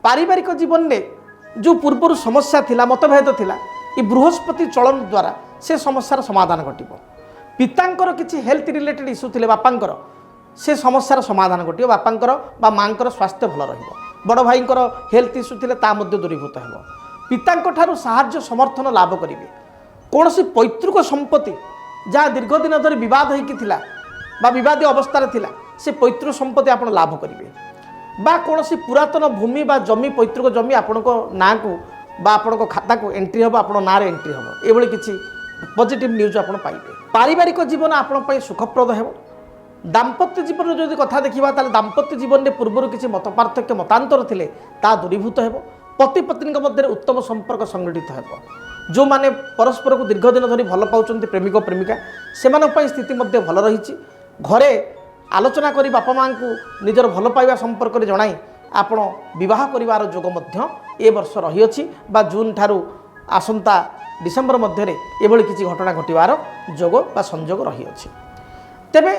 पारिवारिक जीवन में जो पूर्व समस्या थिला मतभेद थिला ये बृहस्पति चलन द्वारा से समस्यार समाधान घटिब। पितांकर किसी हेल्थ रिलेटेड इश्यू थिले बापांकर से समस्यार समाधान घटिब। बापांकर बा मांकर स्वास्थ्य भल रहिब। बड़ भाईंकर हेल्थ इश्यू थिले ता मध्य दूरीभूत हेब। पितांक ठारू साहाय्य समर्थन लाभ करिवे। कौनसी पैतृक संपत्ति जहाँ दीर्घ दिन धरी विवाद होइकी थिला बा विवादी अवस्था थिला से पैतृक संपत्ति आपण लाभ करिवे। बा कौनसी पुरातन भूमि बा जमी पैतृक जमी आपण ना को बा आपण खाता को एंट्री हम आप ना एंट्री हम ये किसी पॉजिटिव न्यूज आप पाइबे। पारिवारिक जीवन आपण सुखप्रद है। दाम्पत्य जीवन जो कथा देखा ताले दाम्पत्य जीवन में पूर्व किसी मत पार्थक्य मतांतर थिले ता दूरीभूत है। पति पत्नी मध्य उत्तम संपर्क संगठित है। जो माने परस्पर को दीर्घ दिन धरी भल पाउछन्ति प्रेमिक प्रेमिका से स्थिति मध्य भल रही। घरे आलोचना करी बापा माँ को निजर भल पाइबा संपर्क में जनाई आपण विवाह करिवार जोग मध्य ए वर्ष रही बा जून ठारू आसंता डिसेम्बर मध्य एभली किसी घटना घटवार जोग बा संजोग रही। तेबे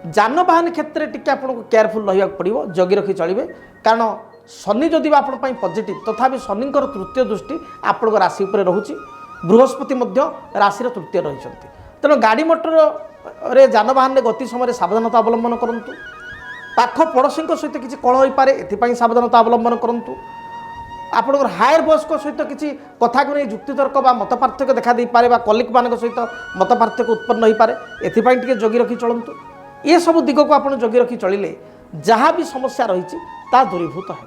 जानवाहन क्षेत्र में टिके आपको केयरफुल रहा पड़ो जगी रखी चलिए। कारण शनि जदि आपण पॉजिटिव तथापि शनि तृतीय दृष्टि आपण राशि उपर रोचे। बृहस्पति राशि तृतीय रही। तेणु गाड़ी मोटर रे जानवाहन गति समय सावधानता अवलंबन करूँ। पाख पड़ोशी सहित किसी कल हो पाए एपाई सावधानता अवलंबन करूँ। आपण हायर बॉस सहित किसी कथा को नहीं जुक्तितर्क बा मत पार्थक्य देखा दे पारे बा कलिग मान सहित मत पार्थक्य उत्पन्न हो पाए एपाई टिके जगी रखी चलतु। ये सब दिग को आप जगी रखी चलिले जहाँ भी समस्या रही दूरीभूत है।